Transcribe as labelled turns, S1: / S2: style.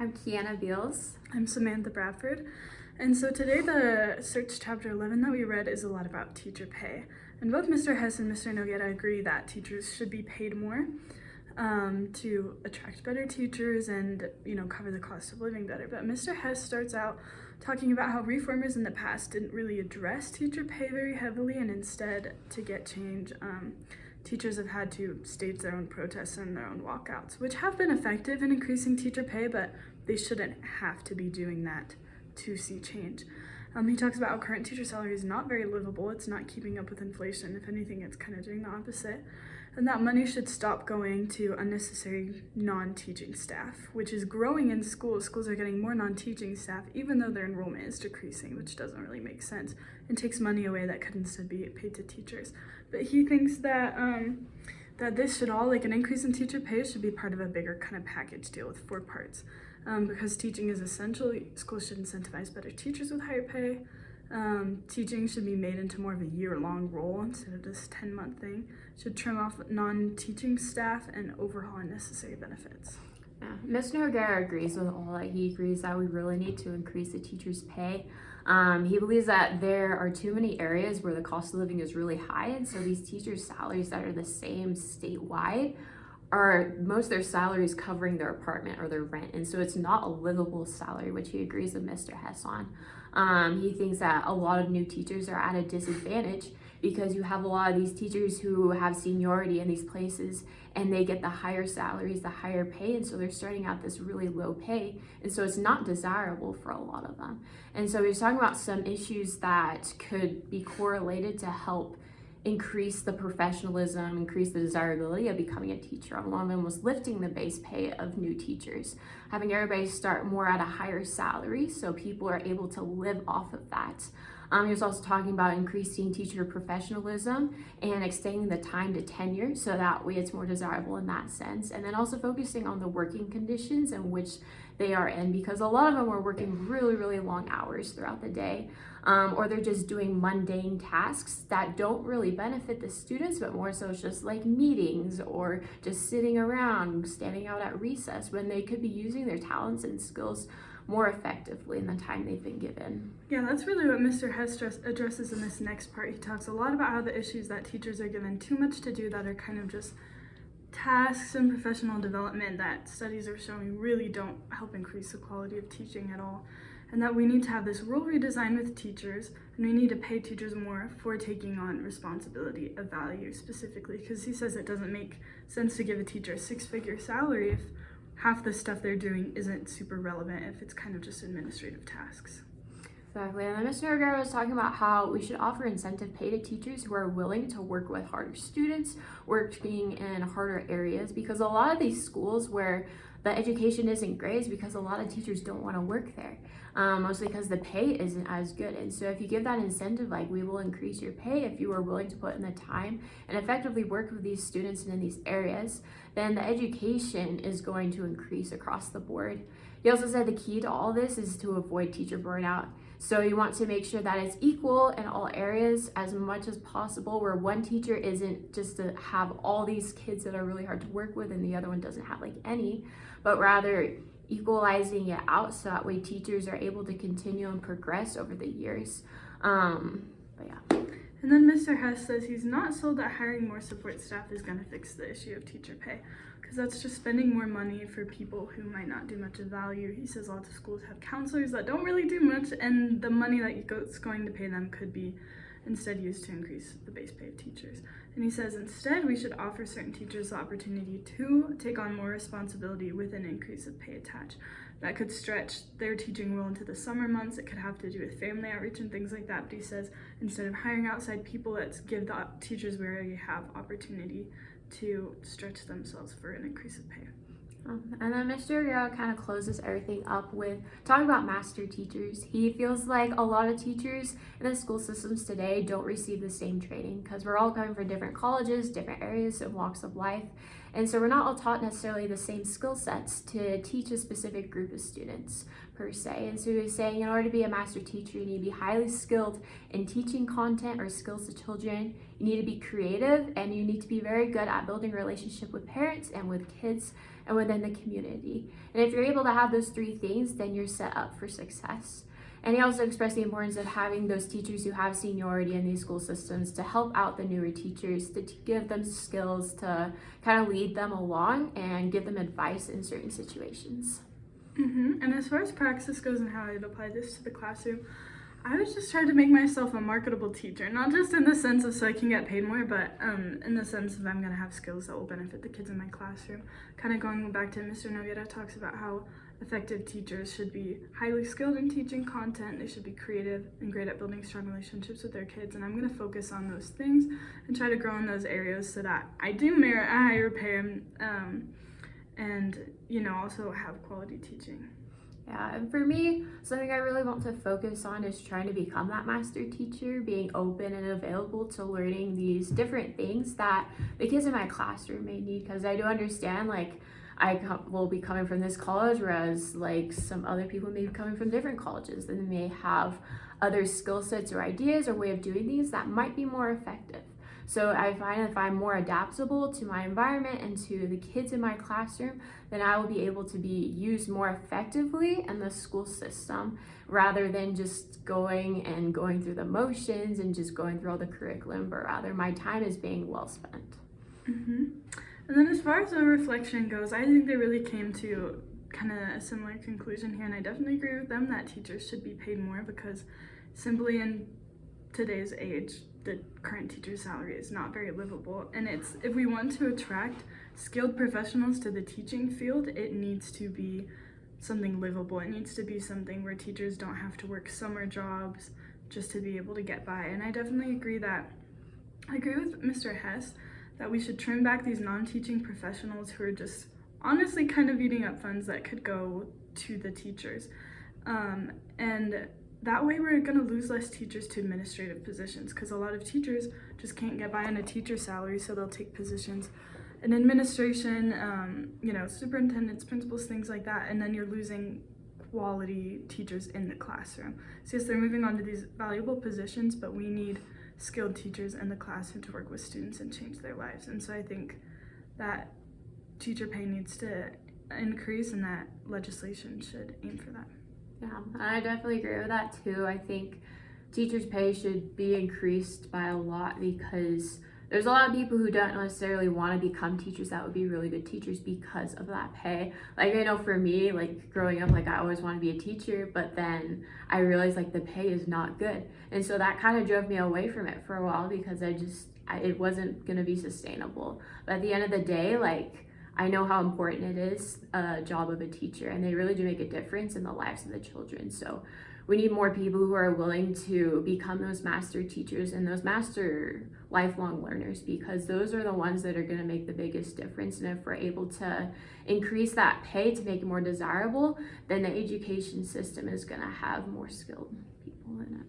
S1: I'm Kiana Beals.
S2: I'm Samantha Bradford. And so today the Search Chapter 11 that we read is a lot about teacher pay. And both Mr. Hess and Mr. Noguera agree that teachers should be paid more to attract better teachers and, cover the cost of living better. But Mr. Hess starts out talking about how reformers in the past didn't really address teacher pay very heavily, and instead, to get change, teachers have had to stage their own protests and their own walkouts, which have been effective in increasing teacher pay, but they shouldn't have to be doing that to see change. He talks about how current teacher salary is not very livable. It's not keeping up with inflation. If anything, it's kind of doing the opposite. And that money should stop going to unnecessary non-teaching staff, which is growing in schools. Schools are getting more non-teaching staff, even though their enrollment is decreasing, which doesn't really make sense, and takes money away that could instead be paid to teachers. But he thinks that that this should all, like an increase in teacher pay, should be part of a bigger kind of package deal with 4 parts. Because teaching is essential, schools should incentivize better teachers with higher pay. Teaching should be made into more of a year-long role instead of this 10-month thing. Should trim off non-teaching staff and overhaul unnecessary benefits.
S1: Yeah. Mr. Noguera agrees with all that. He agrees that we really need to increase the teachers' pay. He believes that there are too many areas where the cost of living is really high, and so these teachers' salaries that are the same statewide are most of their salaries covering their apartment or their rent, and so it's not a livable salary, which he agrees with Mr. Hess on. He thinks that a lot of new teachers are at a disadvantage because you have a lot of these teachers who have seniority in these places and they get the higher salaries, the higher pay, and so they're starting out this really low pay, and so it's not desirable for a lot of them. And so he's talking about some issues that could be correlated to help increase the professionalism, increase the desirability of becoming a teacher. One of them was lifting the base pay of new teachers, having everybody start more at a higher salary so people are able to live off of that. He was also talking about increasing teacher professionalism and extending the time to tenure so that way it's more desirable in that sense. And then also focusing on the working conditions in which they are in, because a lot of them are working really, really long hours throughout the day, or they're just doing mundane tasks that don't really benefit the students, but more so it's just like meetings or just sitting around, standing out at recess, when they could be using their talents and skills more effectively in the time they've been given.
S2: Yeah, that's really what Mr. Hess addresses in this next part. He talks a lot about how the issues that teachers are given too much to do that are kind of just tasks and professional development that studies are showing really don't help increase the quality of teaching at all. And that we need to have this role redesign with teachers, and we need to pay teachers more for taking on responsibility of value specifically, because he says it doesn't make sense to give a teacher a 6-figure salary if half the stuff they're doing isn't super relevant, if it's kind of just administrative tasks.
S1: Exactly. And then Mr. Noguera was talking about how we should offer incentive pay to teachers who are willing to work with harder students, working in harder areas, because a lot of these schools where the education isn't great is because a lot of teachers don't want to work there, mostly because the pay isn't as good. And so if you give that incentive, like we will increase your pay if you are willing to put in the time and effectively work with these students and in these areas, then the education is going to increase across the board. He also said the key to all this is to avoid teacher burnout. So you want to make sure that it's equal in all areas as much as possible, where one teacher isn't just to have all these kids that are really hard to work with and the other one doesn't have like any, but rather equalizing it out so that way teachers are able to continue and progress over the years. But yeah.
S2: And then Mr. Hess says he's not sold that hiring more support staff is going to fix the issue of teacher pay, because that's just spending more money for people who might not do much of value. He says lots of schools have counselors that don't really do much, and the money that it's going to pay them could be instead used to increase the base pay of teachers. And he says instead we should offer certain teachers the opportunity to take on more responsibility with an increase of pay attached. That could stretch their teaching role into the summer months. It could have to do with family outreach and things like that. But he says instead of hiring outside people, let's give the teachers we already have opportunity to stretch themselves for an increase of pay.
S1: And then Mr. Noguera kind of closes everything up with talking about master teachers. He feels like a lot of teachers in the school systems today don't receive the same training because we're all coming from different colleges, different areas and walks of life. And so we're not all taught necessarily the same skill sets to teach a specific group of students per se. And so he's saying in order to be a master teacher, you need to be highly skilled in teaching content or skills to children. You need to be creative, and you need to be very good at building a relationship with parents and with kids. And and within the community. And if you're able to have those three things, then you're set up for success. And he also expressed the importance of having those teachers who have seniority in these school systems to help out the newer teachers, to give them skills, to kind of lead them along and give them advice in certain situations.
S2: And as far as praxis goes and how I'd apply this to the classroom, I was just trying to make myself a marketable teacher, not just in the sense of so I can get paid more, but in the sense of I'm going to have skills that will benefit the kids in my classroom. Kind of going back to Mr. Noguera talks about how effective teachers should be highly skilled in teaching content, they should be creative and great at building strong relationships with their kids, and I'm going to focus on those things and try to grow in those areas so that I do merit a higher pay and also have quality teaching.
S1: Yeah, and for me, something I really want to focus on is trying to become that master teacher, being open and available to learning these different things that the kids in my classroom may need, because I do understand, like, will be coming from this college, whereas like some other people may be coming from different colleges, and they may have other skill sets or ideas or way of doing things that might be more effective. So I find if I'm more adaptable to my environment and to the kids in my classroom, then I will be able to be used more effectively in the school system rather than just going through the motions and just going through all the curriculum, but rather my time is being well spent.
S2: And then as far as the reflection goes, I think they really came to kind of a similar conclusion here, and I definitely agree with them that teachers should be paid more, because simply in today's age, the current teacher's salary is not very livable, and if we want to attract skilled professionals to the teaching field, it needs to be something livable. It needs to be something where teachers don't have to work summer jobs just to be able to get by. And I definitely agree with Mr. Hess that we should trim back these non-teaching professionals who are just honestly kind of eating up funds that could go to the teachers. And that way we're going to lose less teachers to administrative positions, because a lot of teachers just can't get by on a teacher salary, so they'll take positions in administration, superintendents, principals, things like that, and then you're losing quality teachers in the classroom. So yes, they're moving on to these valuable positions, but we need skilled teachers in the classroom to work with students and change their lives. And so I think that teacher pay needs to increase, and that legislation should aim for that.
S1: Yeah, I definitely agree with that too. I think teachers' pay should be increased by a lot, because there's a lot of people who don't necessarily want to become teachers that would be really good teachers because of that pay. Like, I know for me, like growing up, like I always want to be a teacher, but then I realized like the pay is not good. And so that kind of drove me away from it for a while, because it wasn't going to be sustainable. But at the end of the day, like, I know how important it is, a job of a teacher, and they really do make a difference in the lives of the children. So we need more people who are willing to become those master teachers and those master lifelong learners, because those are the ones that are going to make the biggest difference. And if we're able to increase that pay to make it more desirable, then the education system is going to have more skilled people in it.